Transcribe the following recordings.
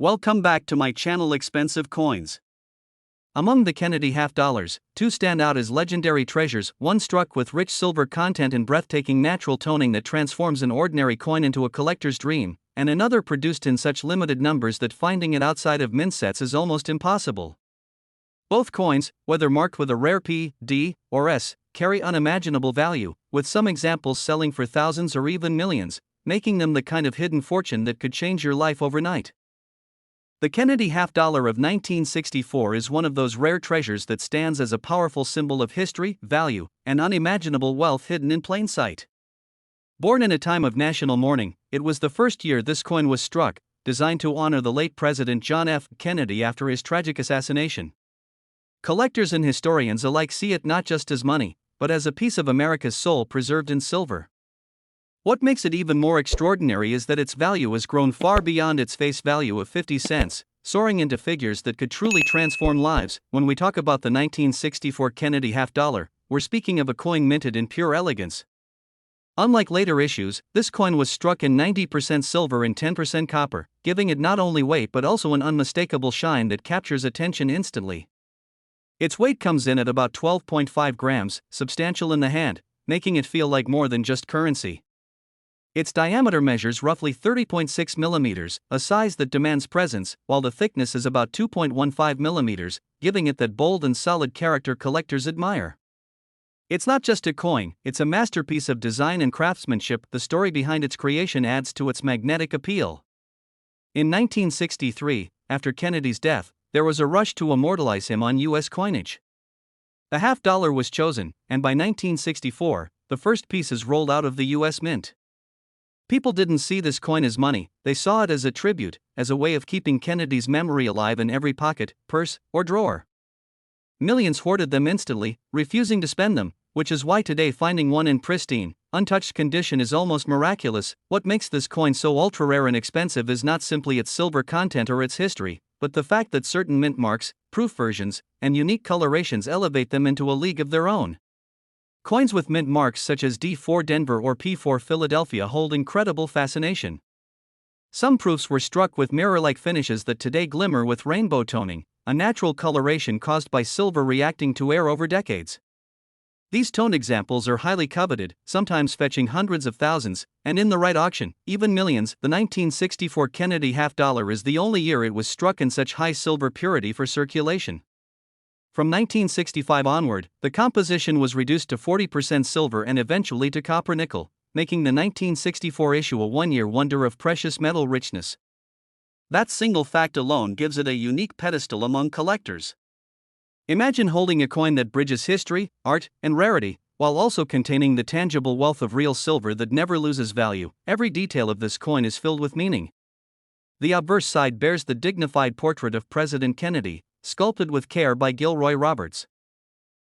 Welcome back to my channel Expensive Coins. Among the Kennedy half dollars, two stand out as legendary treasures, one struck with rich silver content and breathtaking natural toning that transforms an ordinary coin into a collector's dream, and another produced in such limited numbers that finding it outside of mint sets is almost impossible. Both coins, whether marked with a rare P, D, or S, carry unimaginable value, with some examples selling for thousands or even millions, making them the kind of hidden fortune that could change your life overnight. The Kennedy half dollar of 1964 is one of those rare treasures that stands as a powerful symbol of history, value, and unimaginable wealth hidden in plain sight. Born in a time of national mourning, it was the first year this coin was struck, designed to honor the late President John F. Kennedy after his tragic assassination. Collectors and historians alike see it not just as money, but as a piece of America's soul preserved in silver. What makes it even more extraordinary is that its value has grown far beyond its face value of 50 cents, soaring into figures that could truly transform lives. When we talk about the 1964 Kennedy half dollar, we're speaking of a coin minted in pure elegance. Unlike later issues, this coin was struck in 90% silver and 10% copper, giving it not only weight but also an unmistakable shine that captures attention instantly. Its weight comes in at about 12.5 grams, substantial in the hand, making it feel like more than just currency. Its diameter measures roughly 30.6 millimeters, a size that demands presence, while the thickness is about 2.15 millimeters, giving it that bold and solid character collectors admire. It's not just a coin, it's a masterpiece of design and craftsmanship. The story behind its creation adds to its magnetic appeal. In 1963, after Kennedy's death, there was a rush to immortalize him on U.S. coinage. The half dollar was chosen, and by 1964, the first pieces rolled out of the U.S. Mint. People didn't see this coin as money, they saw it as a tribute, as a way of keeping Kennedy's memory alive in every pocket, purse, or drawer. Millions hoarded them instantly, refusing to spend them, which is why today finding one in pristine, untouched condition is almost miraculous. What makes this coin so ultra-rare and expensive is not simply its silver content or its history, but the fact that certain mint marks, proof versions, and unique colorations elevate them into a league of their own. Coins with mint marks such as D4 Denver or P4 Philadelphia hold incredible fascination. Some proofs were struck with mirror-like finishes that today glimmer with rainbow toning, a natural coloration caused by silver reacting to air over decades. These toned examples are highly coveted, sometimes fetching hundreds of thousands, and in the right auction, even millions. The 1964 Kennedy half dollar is the only year it was struck in such high silver purity for circulation. From 1965 onward, the composition was reduced to 40% silver and eventually to copper nickel, making the 1964 issue a one-year wonder of precious metal richness. That single fact alone gives it a unique pedestal among collectors. Imagine holding a coin that bridges history, art, and rarity, while also containing the tangible wealth of real silver that never loses value. Every detail of this coin is filled with meaning. The obverse side bears the dignified portrait of President Kennedy, sculpted with care by Gilroy Roberts.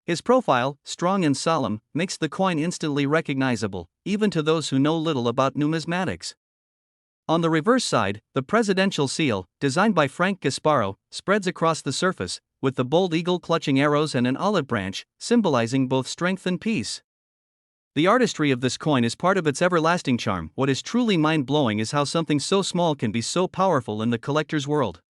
His profile, strong and solemn, makes the coin instantly recognizable, even to those who know little about numismatics. On the reverse side, the presidential seal, designed by Frank Gasparo, spreads across the surface, with the bold eagle clutching arrows and an olive branch, symbolizing both strength and peace. The artistry of this coin is part of its everlasting charm. What is truly mind-blowing is how something so small can be so powerful in the collector's world.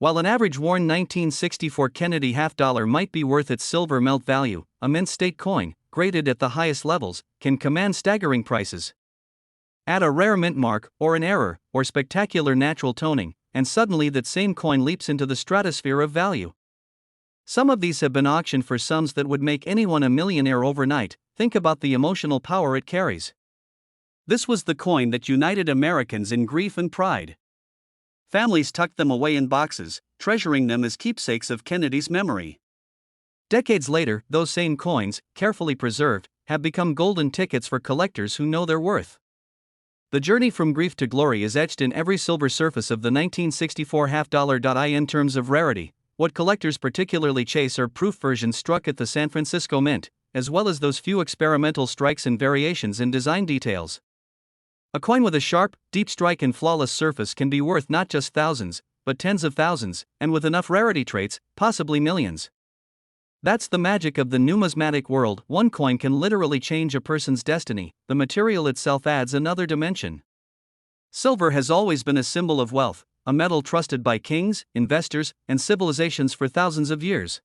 While an average worn 1964 Kennedy half dollar might be worth its silver melt value, a mint state coin, graded at the highest levels, can command staggering prices. Add a rare mint mark, or an error, or spectacular natural toning, and suddenly that same coin leaps into the stratosphere of value. Some of these have been auctioned for sums that would make anyone a millionaire overnight. Think about the emotional power it carries. This was the coin that united Americans in grief and pride. Families tucked them away in boxes, treasuring them as keepsakes of Kennedy's memory. Decades later, those same coins, carefully preserved, have become golden tickets for collectors who know their worth. The journey from grief to glory is etched in every silver surface of the 1964 half dollar. In terms of rarity, what collectors particularly chase are proof versions struck at the San Francisco Mint, as well as those few experimental strikes and variations in design details. A coin with a sharp, deep strike and flawless surface can be worth not just thousands, but tens of thousands, and with enough rarity traits, possibly millions. That's the magic of the numismatic world. One coin can literally change a person's destiny. The material itself adds another dimension. Silver has always been a symbol of wealth, a metal trusted by kings, investors, and civilizations for thousands of years.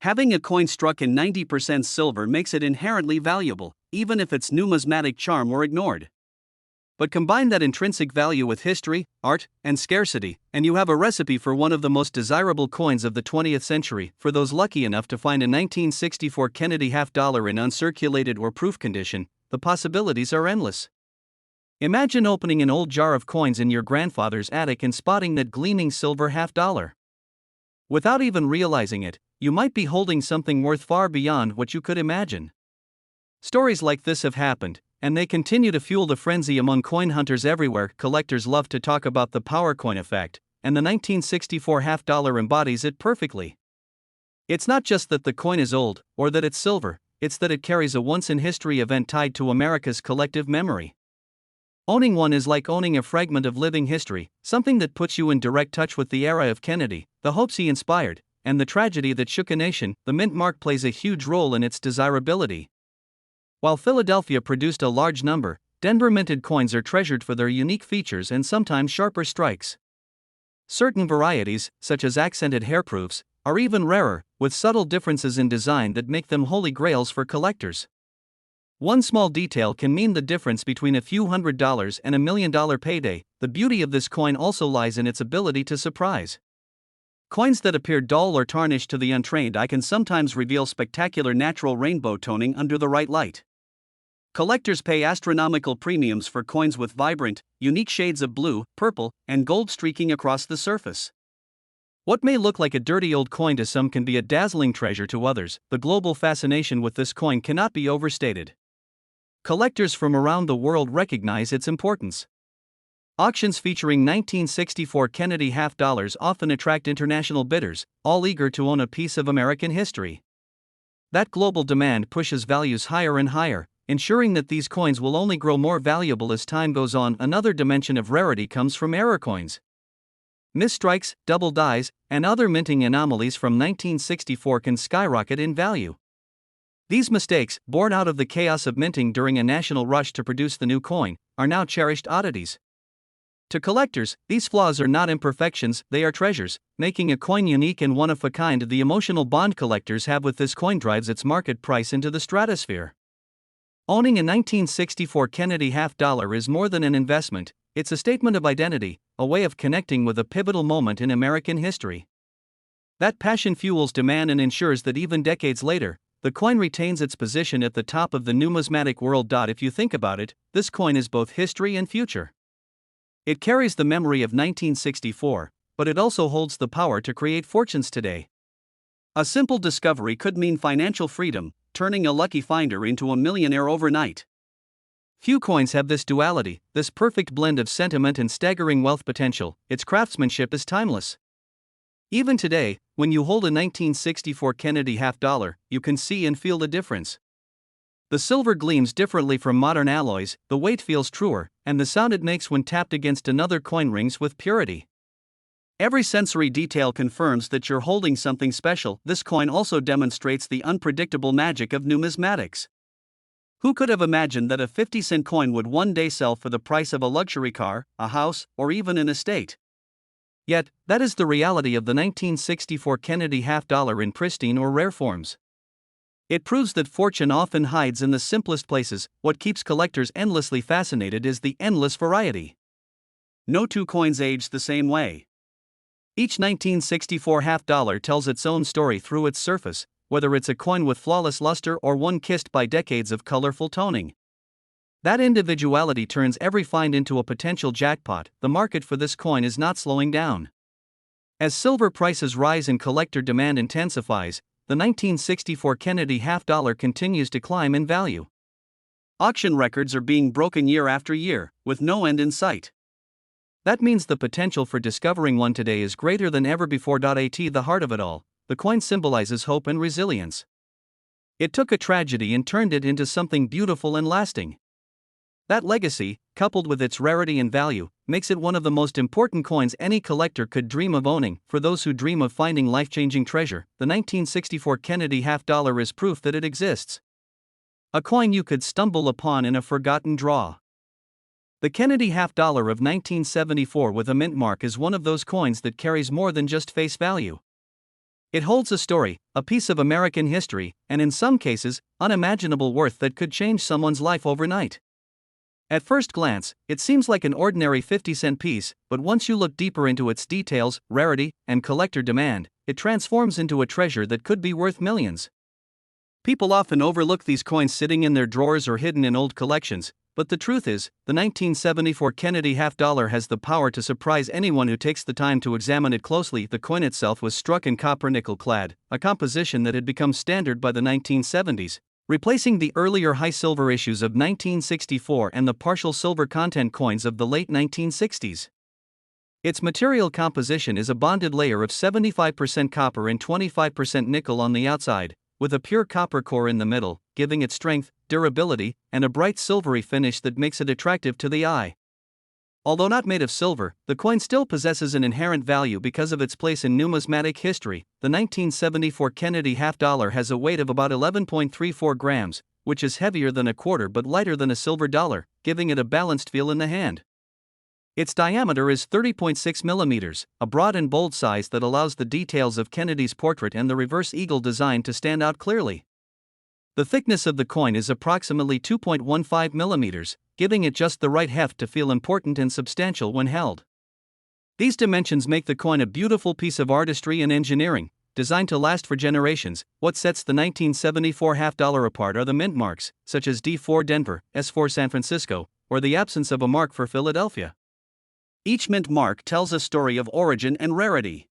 Having a coin struck in 90% silver makes it inherently valuable, even if its numismatic charm were ignored. But combine that intrinsic value with history, art, and scarcity, and you have a recipe for one of the most desirable coins of the 20th century. For those lucky enough to find a 1964 Kennedy half-dollar in uncirculated or proof condition, the possibilities are endless. Imagine opening an old jar of coins in your grandfather's attic and spotting that gleaming silver half-dollar. Without even realizing it, you might be holding something worth far beyond what you could imagine. Stories like this have happened, and they continue to fuel the frenzy among coin hunters everywhere. Collectors love to talk about the power coin effect, and the 1964 half-dollar embodies it perfectly. It's not just that the coin is old, or that it's silver, it's that it carries a once-in-history event tied to America's collective memory. Owning one is like owning a fragment of living history, something that puts you in direct touch with the era of Kennedy, the hopes he inspired, and the tragedy that shook a nation. The mint mark plays a huge role in its desirability. While Philadelphia produced a large number, Denver minted coins are treasured for their unique features and sometimes sharper strikes. Certain varieties, such as accented hairproofs, are even rarer, with subtle differences in design that make them holy grails for collectors. One small detail can mean the difference between a few $100s and $1 million payday. The beauty of this coin also lies in its ability to surprise. Coins that appear dull or tarnished to the untrained eye can sometimes reveal spectacular natural rainbow toning under the right light. Collectors pay astronomical premiums for coins with vibrant, unique shades of blue, purple, and gold streaking across the surface. What may look like a dirty old coin to some can be a dazzling treasure to others. The global fascination with this coin cannot be overstated. Collectors from around the world recognize its importance. Auctions featuring 1964 Kennedy half-dollars often attract international bidders, all eager to own a piece of American history. That global demand pushes values higher and higher, ensuring that these coins will only grow more valuable as time goes on. Another dimension of rarity comes from error coins. Misstrikes, double dies, and other minting anomalies from 1964 can skyrocket in value. These mistakes, born out of the chaos of minting during a national rush to produce the new coin, are now cherished oddities. To collectors, these flaws are not imperfections, they are treasures, making a coin unique and one of a kind. The emotional bond collectors have with this coin drives its market price into the stratosphere. Owning a 1964 Kennedy half-dollar is more than an investment, it's a statement of identity, a way of connecting with a pivotal moment in American history. That passion fuels demand and ensures that even decades later, the coin retains its position at the top of the numismatic world. If you think about it, this coin is both history and future. It carries the memory of 1964, but it also holds the power to create fortunes today. A simple discovery could mean financial freedom, turning a lucky finder into a millionaire overnight. Few coins have this duality, this perfect blend of sentiment and staggering wealth potential. Its craftsmanship is timeless. Even today, when you hold a 1964 Kennedy half-dollar, you can see and feel the difference. The silver gleams differently from modern alloys, the weight feels truer, and the sound it makes when tapped against another coin rings with purity. Every sensory detail confirms that you're holding something special. This coin also demonstrates the unpredictable magic of numismatics. Who could have imagined that a 50-cent coin would one day sell for the price of a luxury car, a house, or even an estate? Yet, that is the reality of the 1964 Kennedy half-dollar in pristine or rare forms. It proves that fortune often hides in the simplest places. What keeps collectors endlessly fascinated is the endless variety. No two coins age the same way. Each 1964 half-dollar tells its own story through its surface, whether it's a coin with flawless luster or one kissed by decades of colorful toning. That individuality turns every find into a potential jackpot. The market for this coin is not slowing down. As silver prices rise and collector demand intensifies, the 1964 Kennedy half-dollar continues to climb in value. Auction records are being broken year after year, with no end in sight. That means the potential for discovering one today is greater than ever before. At the heart of it all, the coin symbolizes hope and resilience. It took a tragedy and turned it into something beautiful and lasting. That legacy, coupled with its rarity and value, makes it one of the most important coins any collector could dream of owning. For those who dream of finding life-changing treasure, the 1964 Kennedy half-dollar is proof that it exists. A coin you could stumble upon in a forgotten drawer. The Kennedy half dollar of 1974 with a mint mark is one of those coins that carries more than just face value. It holds a story, a piece of American history, and in some cases, unimaginable worth that could change someone's life overnight. At first glance, it seems like an ordinary 50-cent piece, but once you look deeper into its details, rarity, and collector demand, it transforms into a treasure that could be worth millions. People often overlook these coins sitting in their drawers or hidden in old collections, but the truth is, the 1974 Kennedy half dollar has the power to surprise anyone who takes the time to examine it closely. The coin itself was struck in copper nickel clad, a composition that had become standard by the 1970s, replacing the earlier high silver issues of 1964 and the partial silver content coins of the late 1960s. Its material composition is a bonded layer of 75% copper and 25% nickel on the outside, with a pure copper core in the middle, giving it strength, durability, and a bright silvery finish that makes it attractive to the eye. Although not made of silver, the coin still possesses an inherent value because of its place in numismatic history. The 1974 Kennedy half dollar has a weight of about 11.34 grams, which is heavier than a quarter but lighter than a silver dollar, giving it a balanced feel in the hand. Its diameter is 30.6 millimeters, a broad and bold size that allows the details of Kennedy's portrait and the reverse eagle design to stand out clearly. The thickness of the coin is approximately 2.15 millimeters, giving it just the right heft to feel important and substantial when held. These dimensions make the coin a beautiful piece of artistry and engineering, designed to last for generations. What sets the 1974 half dollar apart are the mint marks, such as D4 Denver, S4 San Francisco, or the absence of a mark for Philadelphia. Each mint mark tells a story of origin and rarity.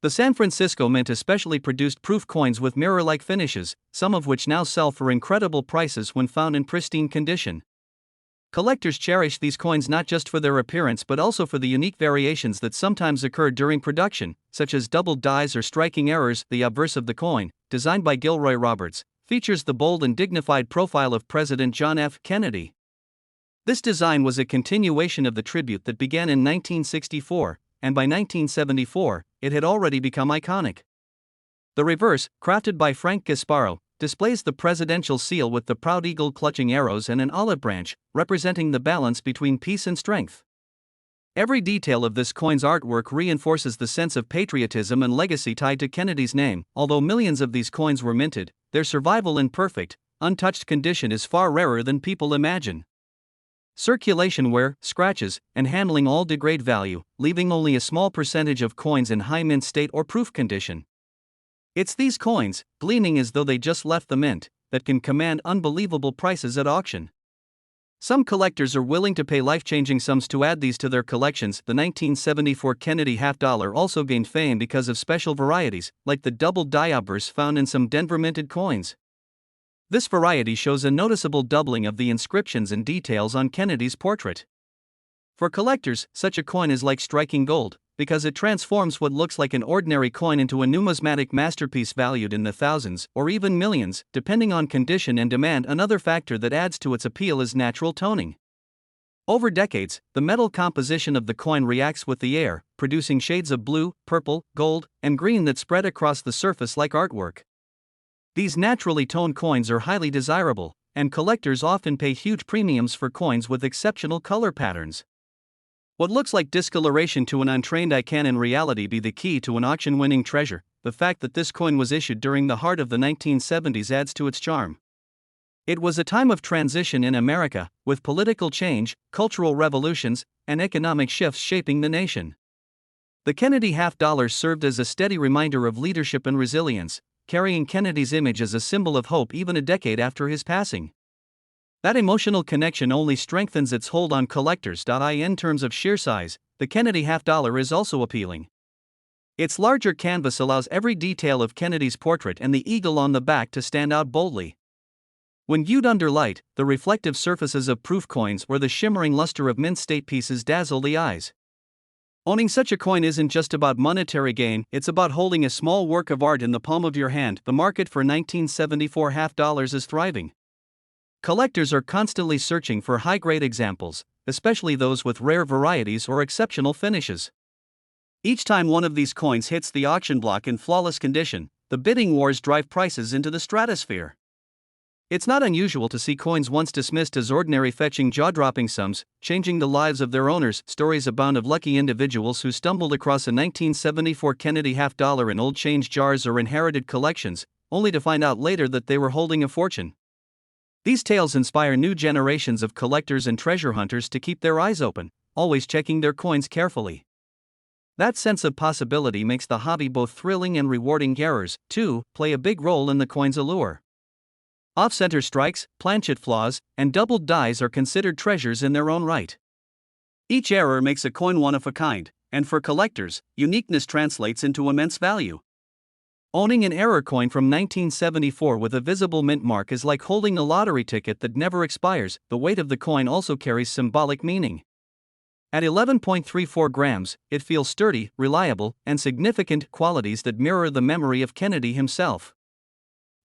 The San Francisco Mint especially produced proof coins with mirror-like finishes, some of which now sell for incredible prices when found in pristine condition. Collectors cherish these coins not just for their appearance but also for the unique variations that sometimes occur during production, such as doubled dies or striking errors. The obverse of the coin, designed by Gilroy Roberts, features the bold and dignified profile of President John F. Kennedy. This design was a continuation of the tribute that began in 1964, and by 1974, it had already become iconic. The reverse, crafted by Frank Gasparo, displays the presidential seal with the proud eagle clutching arrows and an olive branch, representing the balance between peace and strength. Every detail of this coin's artwork reinforces the sense of patriotism and legacy tied to Kennedy's name. Although millions of these coins were minted, their survival in perfect, untouched condition is far rarer than people imagine. Circulation wear, scratches, and handling all degrade value, leaving only a small percentage of coins in high mint state or proof condition. It's these coins, gleaming as though they just left the mint, that can command unbelievable prices at auction. Some collectors are willing to pay life-changing sums to add these to their collections. The 1974 Kennedy half dollar also gained fame because of special varieties, like the double die obverse found in some Denver minted coins. This variety shows a noticeable doubling of the inscriptions and details on Kennedy's portrait. For collectors, such a coin is like striking gold, because it transforms what looks like an ordinary coin into a numismatic masterpiece valued in the thousands or even millions, depending on condition and demand. Another factor that adds to its appeal is natural toning. Over decades, the metal composition of the coin reacts with the air, producing shades of blue, purple, gold, and green that spread across the surface like artwork. These naturally toned coins are highly desirable, and collectors often pay huge premiums for coins with exceptional color patterns. What looks like discoloration to an untrained eye can in reality be the key to an auction-winning treasure. The fact that this coin was issued during the heart of the 1970s adds to its charm. It was a time of transition in America, with political change, cultural revolutions, and economic shifts shaping the nation. The Kennedy half dollar served as a steady reminder of leadership and resilience, carrying Kennedy's image as a symbol of hope even a decade after his passing. That emotional connection only strengthens its hold on collectors. In terms of sheer size, the Kennedy half dollar is also appealing. Its larger canvas allows every detail of Kennedy's portrait and the eagle on the back to stand out boldly. When viewed under light, the reflective surfaces of proof coins or the shimmering luster of mint state pieces dazzle the eyes. Owning such a coin isn't just about monetary gain, it's about holding a small work of art in the palm of your hand. The market for 1974 half dollars is thriving. Collectors are constantly searching for high-grade examples, especially those with rare varieties or exceptional finishes. Each time one of these coins hits the auction block in flawless condition, the bidding wars drive prices into the stratosphere. It's not unusual to see coins once dismissed as ordinary fetching jaw-dropping sums, changing the lives of their owners. Stories abound of lucky individuals who stumbled across a 1974 Kennedy half-dollar in old change jars or inherited collections, only to find out later that they were holding a fortune. These tales inspire new generations of collectors and treasure hunters to keep their eyes open, always checking their coins carefully. That sense of possibility makes the hobby both thrilling and rewarding. Errors, too, play a big role in the coin's allure. Off-center strikes, planchet flaws, and doubled dies are considered treasures in their own right. Each error makes a coin one of a kind, and for collectors, uniqueness translates into immense value. Owning an error coin from 1974 with a visible mint mark is like holding a lottery ticket that never expires. The weight of the coin also carries symbolic meaning. At 11.34 grams, it feels sturdy, reliable, and significant, qualities that mirror the memory of Kennedy himself.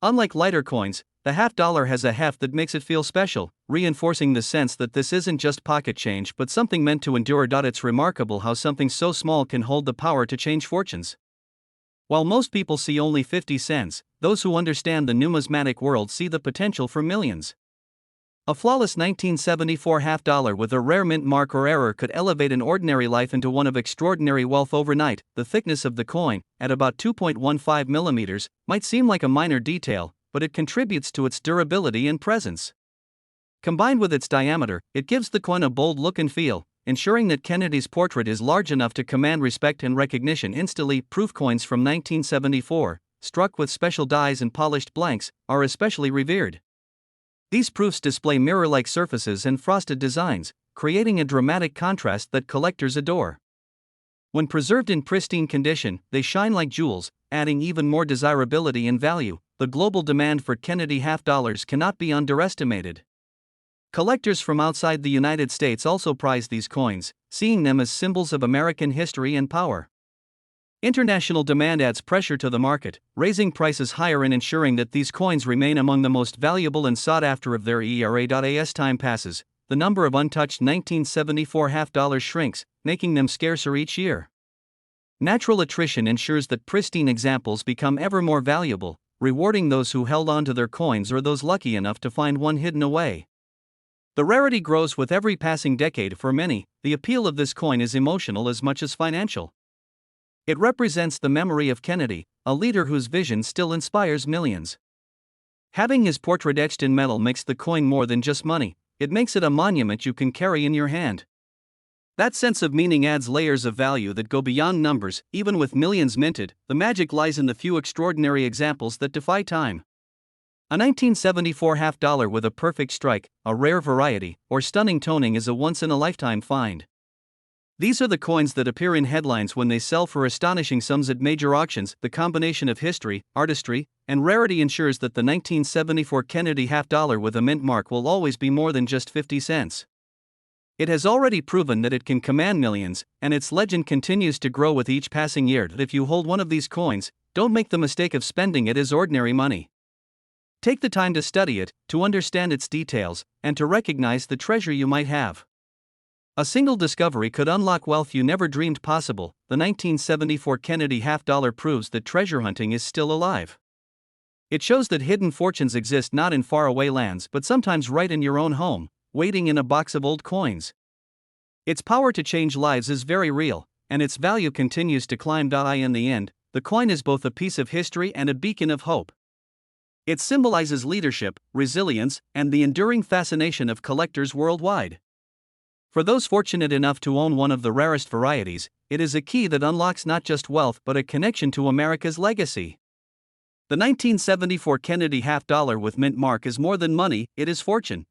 Unlike lighter coins, the half-dollar has a heft that makes it feel special, reinforcing the sense that this isn't just pocket change but something meant to endure. It's remarkable how something so small can hold the power to change fortunes. While most people see only 50 cents, those who understand the numismatic world see the potential for millions. A flawless 1974 half-dollar with a rare mint mark or error could elevate an ordinary life into one of extraordinary wealth overnight. The thickness of the coin, at about 2.15 millimeters, might seem like a minor detail, but it contributes to its durability and presence. Combined with its diameter, it gives the coin a bold look and feel, ensuring that Kennedy's portrait is large enough to command respect and recognition instantly. Proof coins from 1974, struck with special dies and polished blanks, are especially revered. These proofs display mirror-like surfaces and frosted designs, creating a dramatic contrast that collectors adore. When preserved in pristine condition, they shine like jewels, adding even more desirability and value. The global demand for Kennedy half-dollars cannot be underestimated. Collectors from outside the United States also prize these coins, seeing them as symbols of American history and power. International demand adds pressure to the market, raising prices higher and ensuring that these coins remain among the most valuable and sought after of their era. As time passes, the number of untouched 1974 half-dollars shrinks, making them scarcer each year. Natural attrition ensures that pristine examples become ever more valuable, rewarding those who held on to their coins or those lucky enough to find one hidden away. The rarity grows with every passing decade. For many, the appeal of this coin is emotional as much as financial. It represents the memory of Kennedy, a leader whose vision still inspires millions. Having his portrait etched in metal makes the coin more than just money, it makes it a monument you can carry in your hand. That sense of meaning adds layers of value that go beyond numbers. Even with millions minted, the magic lies in the few extraordinary examples that defy time. A 1974 half-dollar with a perfect strike, a rare variety, or stunning toning is a once-in-a-lifetime find. These are the coins that appear in headlines when they sell for astonishing sums at major auctions. The combination of history, artistry, and rarity ensures that the 1974 Kennedy half-dollar with a mint mark will always be more than just 50 cents. It has already proven that it can command millions, and its legend continues to grow with each passing year. If you hold one of these coins, don't make the mistake of spending it as ordinary money. Take the time to study it, to understand its details, and to recognize the treasure you might have. A single discovery could unlock wealth you never dreamed possible. The 1974 Kennedy half-dollar proves that treasure hunting is still alive. It shows that hidden fortunes exist not in faraway lands but sometimes right in your own home, waiting in a box of old coins. Its power to change lives is very real, and its value continues to climb. In the end, the coin is both a piece of history and a beacon of hope. It symbolizes leadership, resilience, and the enduring fascination of collectors worldwide. For those fortunate enough to own one of the rarest varieties, it is a key that unlocks not just wealth but a connection to America's legacy. The 1974 Kennedy half-dollar with mint mark is more than money, it is fortune.